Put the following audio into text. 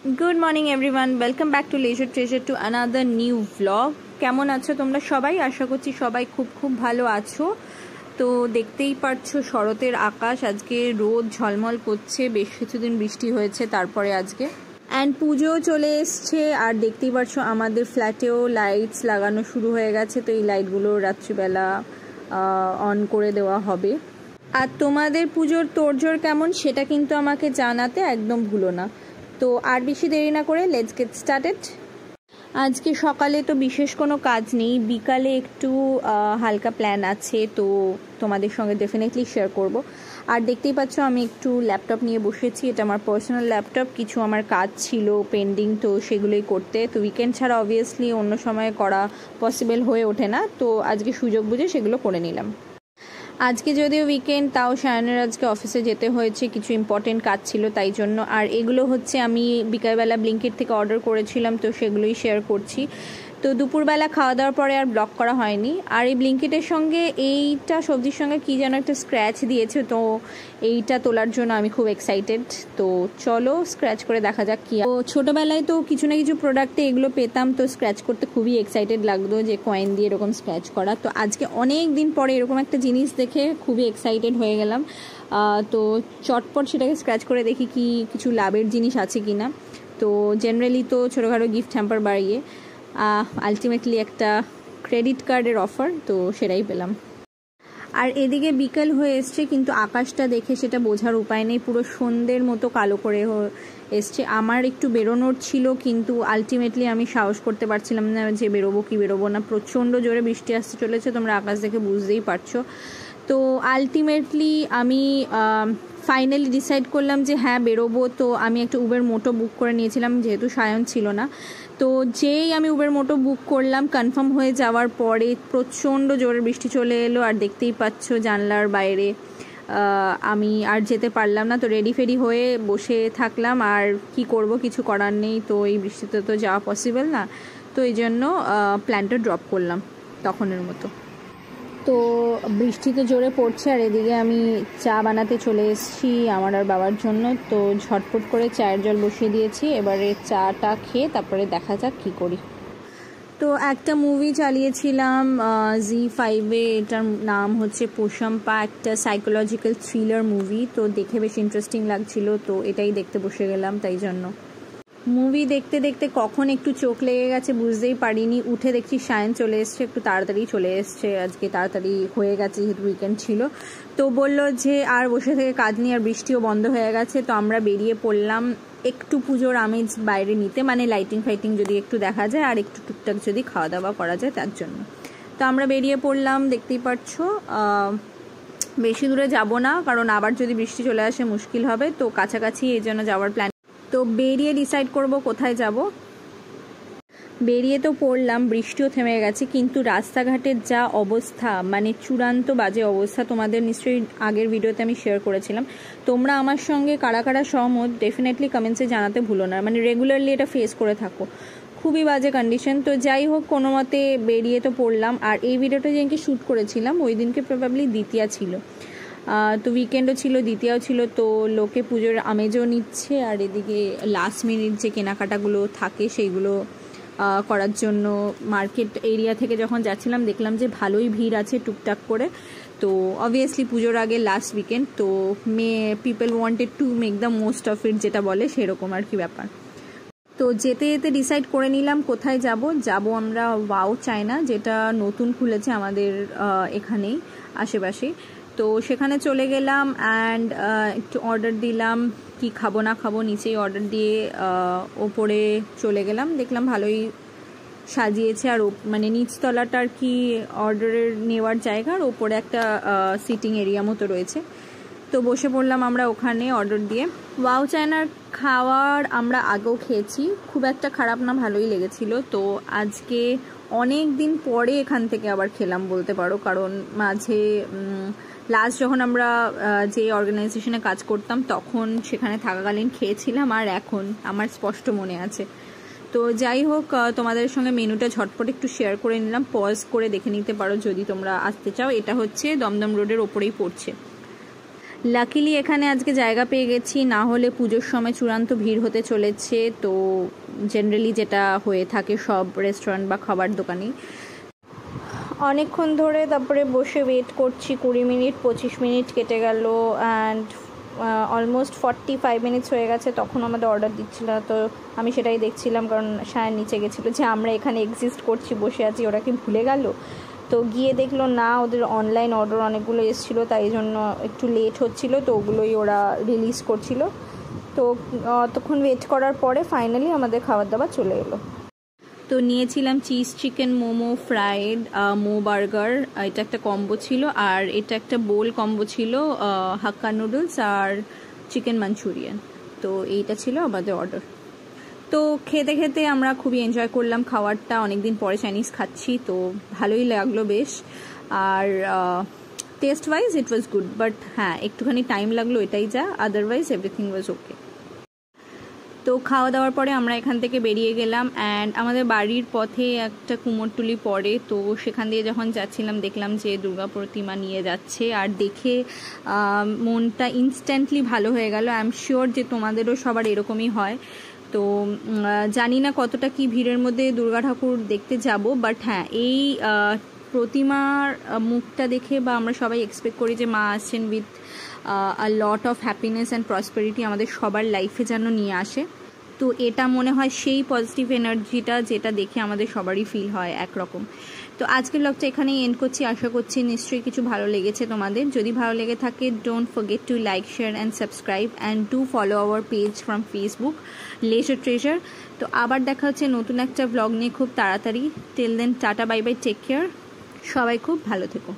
Good morning everyone, welcome back to Leisure Treasure to another new blog. কেমন আছো তোমরা সবাই? আশা করছি সবাই খুব খুব ভালো আছো। তো দেখতেই পাচ্ছ শরতের আকাশ, আজকে রোদ ঝলমল করছে, বেশ কিছুদিন বৃষ্টি হয়েছে তারপরে আজকে অ্যান্ড পুজো চলে এসছে। আর দেখতেই পাচ্ছ আমাদের ফ্ল্যাটেও লাইটস লাগানো শুরু হয়ে গেছে, তো এই লাইটগুলো রাত্রিবেলা অন করে দেওয়া হবে। আর তোমাদের পুজোর তোড়জোড় কেমন সেটা কিন্তু আমাকে জানাতে একদম ভুলো না। তো আর বেশি দেরি না করে লেটস গেট স্টার্টেড। আজকে সকালে তো বিশেষ কোনো কাজ নেই, বিকালে একটু হালকা প্ল্যান আছে, তো তোমাদের সঙ্গে ডেফিনেটলি শেয়ার করব। আর দেখতেই পাচ্ছ আমি একটু ল্যাপটপ নিয়ে বসেছি, এটা আমার পার্সোনাল ল্যাপটপ। কিছু আমার কাজ ছিল পেন্ডিং, তো সেগুলোই করতে, তো উইকেন্ড ছাড়া অবভিয়াসলি অন্য সময় করা পসিবল হয়ে ওঠে না, তো আজকে সুযোগ বুঝে সেগুলো করে নিলাম। আজকে যদিও উইকেন্ড, তাও সায়নের আজকে অফিসে যেতে হয়েছে, কিছু ইম্পর্টেন্ট কাজ ছিল তাই জন্য। আর এগুলো হচ্ছে আমি বিকালবেলা ব্লিঙ্কিট থেকে অর্ডার করেছিলাম, তো সেগুলোই শেয়ার করছি। তো দুপুরবেলা খাওয়া দাওয়ার পরে আর ব্লগ করা হয়নি। আর এই ব্লিঙ্কিটের সঙ্গে এইটা সবজির সঙ্গে কী যেন একটা স্ক্র্যাচ দিয়েছে, তো এইটা তোলার জন্য আমি খুব এক্সাইটেড। তো চলো স্ক্র্যাচ করে দেখা যাক কী। তো ছোটোবেলায় তো কিছু না কিছু প্রোডাক্টে এগুলো পেতাম, তো স্ক্র্যাচ করতে খুবই এক্সাইটেড লাগতো যে কয়েন দিয়ে এরকম স্ক্র্যাচ করা। তো আজকে অনেক দিন পরে এরকম একটা জিনিস দেখে খুবই এক্সাইটেড হয়ে গেলাম। তো চটপট সেটাকে স্ক্র্যাচ করে দেখি কি কিছু লাভের জিনিস আছে কি না। তো জেনারেলি তো ছোটোখাটো গিফট হ্যাম্পার বাড়িয়ে আলটিমেটলি একটা ক্রেডিট কার্ডের অফার, তো সেটাই পেলাম। আর এদিকে বিকেল হয়ে এসছে, কিন্তু আকাশটা দেখে সেটা বোঝার উপায় নেই, পুরো সন্ধ্যের মতো কালো করে এসছে। আমার একটু বেরোনোর ছিল, কিন্তু আলটিমেটলি আমি সাহস করতে পারছিলাম না যে বেরোবো কি বেরোবো না। প্রচণ্ড জোরে বৃষ্টি আসতে চলেছে, তোমরা আকাশ দেখে বুঝতেই পারছো। তো আলটিমেটলি আমি ফাইনালি ডিসাইড করলাম যে হ্যাঁ বেরোবো। তো আমি একটা উবের মোটো বুক করে নিয়েছিলাম, যেহেতু সায়ন ছিল না। তো যেই আমি উবের মোটো বুক করলাম, কনফার্ম হয়ে যাওয়ার পরে প্রচণ্ড জোরে বৃষ্টি চলে এলো। আর দেখতেই পাচ্ছ জানলার বাইরে আমি আর যেতে পারলাম না, তো রেডি ফেডি হয়ে বসে থাকলাম। আর কি করব, কিছু করার নেই, তো এই বৃষ্টিতে তো যাওয়া পসিবল না, তো এই জন্য প্ল্যানটা ড্রপ করলাম তখনের মতো। তো বৃষ্টি তো জোরে পড়ছে, আর এদিকে আমি চা বানাতে চলে এসেছি আমার আর বাবার জন্য। তো ঝটপট করে চায়ের জল বসিয়ে দিয়েছি, এবারে চাটা খেয়ে তারপরে দেখা যাক কী করি। তো একটা মুভি চালিয়েছিলাম ZEE5-এ, এটার নাম হচ্ছে পোশাম্পা, একটা সাইকোলজিক্যাল থ্রিলার মুভি। তো দেখে বেশ ইন্টারেস্টিং লাগছিল, তো এটাই দেখতে বসে গেলাম। তাই জন্য মুভি দেখতে দেখতে কখন একটু চোখ লেগে গেছে বুঝতেই পারিনি। উঠে দেখছি সায়ন চলে এসছে, একটু তাড়াতাড়ি চলে এসছে, আজকে তাড়াতাড়ি হয়ে গেছে যেহেতু উইকেন্ড ছিল। তো বললো যে আর বসে থেকে কাজ নেই, আর বৃষ্টিও বন্ধ হয়ে গেছে। তো আমরা বেরিয়ে পড়লাম একটু পুজোর আমেজ বাইরে নিতে, মানে লাইটিং ফাইটিং যদি একটু দেখা যায় আর একটু টুকটাক যদি খাওয়া দাওয়া করা যায় তার জন্য। তো আমরা বেরিয়ে পড়লাম, দেখতেই পাচ্ছ। বেশি দূরে যাব না, কারণ আবার যদি বৃষ্টি চলে আসে মুশকিল হবে, তো কাছাকাছি এই জন্য যাওয়ার প্ল্যান। তো বেরিয়ে ডিসাইড করব কোথায় যাব। বেরিয়ে তো পড়লাম, বৃষ্টিও থেমে গেছে, কিন্তু রাস্তাঘাটের যা অবস্থা, মানে চূড়ান্ত বাজে অবস্থা। তোমাদের নিশ্চয়ই আগের ভিডিওতে আমি শেয়ার করেছিলাম। তোমরা আমার সঙ্গে কারা কারা সহমত ডেফিনেটলি কমেন্টসে জানাতে ভুলো না, মানে রেগুলারলি এটা ফেস করে থাকো, খুবই বাজে কন্ডিশন। তো যাই হোক, কোনো মতে বেরিয়ে তো পড়লাম। আর এই ভিডিওটা যেদিনকে শ্যুট করেছিলাম ওই দিনকে প্রবাবলি দ্বিতীয়া ছিল, তো উইকেন্ডও ছিল, দ্বিতীয়াও ছিল, তো লোকে পুজোর আমেজও নিচ্ছে। আর এদিকে লাস্ট মিনিট যে কেনাকাটাগুলো থাকে সেইগুলো করার জন্য মার্কেট এরিয়া থেকে যখন যাচ্ছিলাম দেখলাম যে ভালোই ভিড় আছে টুকটাক করে। তো অবভিয়াসলি পুজোর আগে লাস্ট উইকেন্ড, তো people wanted to make the most of it, যেটা বলে সেরকম আর কি ব্যাপার। তো যেতে যেতে ডিসাইড করে নিলাম কোথায় যাব আমরা ওয়াও চায়না, যেটা নতুন খুলেছে আমাদের এখানেই আশেপাশে। তো সেখানে চলে গেলাম অ্যান্ড একটু অর্ডার দিলাম, কি খাবো না খাবো নিচেই অর্ডার দিয়ে ওপরে চলে গেলাম। দেখলাম ভালোই সাজিয়েছে, আর মানে নিচতলাটা আর কি অর্ডারের নেওয়ার জায়গা, আর ওপরে একটা সিটিং এরিয়া মতো রয়েছে। তো বসে পড়লাম আমরা ওখানে অর্ডার দিয়ে। ওয়াও চায়নার খাওয়ার আমরা আগেও খেয়েছি, খুব একটা খারাপ না, ভালোই লেগেছিল। তো আজকে অনেক দিন পরে এখান থেকে আবার খেলাম বলতে পারো, কারণ মাঝে লাস্ট যখন আমরা যে অর্গানাইজেশনে কাজ করতাম তখন সেখানে থাকাকালীন খেয়েছিলাম, আর এখন আমার স্পষ্ট মনে আছে। তো যাই হোক, তোমাদের সঙ্গে মেনুটা ঝটপট একটু শেয়ার করে নিলাম, পজ করে দেখে নিতে পারো যদি তোমরা আসতে চাও। এটা হচ্ছে দমদম রোডের ওপরেই পড়ছে। লাকিলি এখানে আজকে জায়গা পেয়ে গেছি, না হলে পুজোর সময় চূড়ান্ত ভিড় হতে চলেছে। তো জেনারেলি যেটা হয়ে থাকে সব রেস্টুরেন্ট বা খাবার দোকানে। অনেকক্ষণ ধরে তারপরে বসে ওয়েট করছি, 20 মিনিট 25 মিনিট কেটে গেল অ্যান্ড অলমোস্ট 45 মিনিটস হয়ে গেছে। তখন আমাদের অর্ডার দিচ্ছিল, তো আমি সেটাই দেখছিলাম, কারণ সায়ন নিচে গেছিলো যে আমরা এখানে এক্সিস্ট করছি, বসে আছি, ওরা কি ভুলে গেল। তো গিয়ে দেখলো না, ওদের অনলাইন অর্ডার অনেকগুলো এসেছিলো, তাই জন্য একটু লেট হচ্ছিল, তো ওগুলোই ওরা রিলিজ করছিল। তো তখন ওয়েট করার পরে ফাইনালি আমাদের খাবার দাবার চলে এলো। তো নিয়েছিলাম চিজ চিকেন মোমো ফ্রাইড মো বার্গার, এটা একটা কম্বো ছিল, আর এটা একটা বোল কম্বো ছিল, হাক্কা নুডলস আর চিকেন মাঞ্চুরিয়ান। তো এইটা ছিল আমাদের অর্ডার। তো খেতে খেতে আমরা খুবই এনজয় করলাম খাবারটা, অনেকদিন পরে চাইনিজ খাচ্ছি, তো ভালোই লাগলো বেশ। আর taste wise it was good, but হ্যাঁ একটুখানি টাইম লাগলো, এটাই যা, আদারওয়াইজ এভরিথিং ওয়াজ ওকে। তো খাওয়া দাওয়ার পরে আমরা এখান থেকে বেরিয়ে গেলাম অ্যান্ড আমাদের বাড়ির পথে একটা কুমোরটুলি পড়ে, তো সেখান দিয়ে যখন যাচ্ছিলাম দেখলাম যে দুর্গা প্রতিমা নিয়ে যাচ্ছে, আর দেখে মনটা ইনস্ট্যান্টলি ভালো হয়ে গেল। আই এম শিওর যে তোমাদেরও সবার এরকমই হয়। তো জানি না কতটা কি ভিড়ের মধ্যে দুর্গা ঠাকুর দেখতে যাব, বাট হ্যাঁ এই প্রতিমার মুখটা দেখে বা আমরা সবাই এক্সপেক্ট করি যে মা আসছেন with a lot of happiness and prosperity আমাদের সবার লাইফে যেন নিয়ে আসে। তো এটা মনে হয় সেই পজিটিভ এনার্জিটা যেটা দেখে আমাদের সবারই ফিল হয় একরকম। তো আজকের ব্লগটা এখানেই এন্ড করছি, আশা করছি নিশ্চয়ই কিছু ভালো লেগেছে তোমাদের। যদি ভালো লেগে থাকে don't forget to like share and subscribe and do follow our page from Facebook Leisure Treasure. তো আবার দেখা হচ্ছে নতুন একটা ব্লগ নিয়ে খুব তাড়াতাড়ি। Till then tata bye bye, take care, সবাই খুব ভালো থেকো।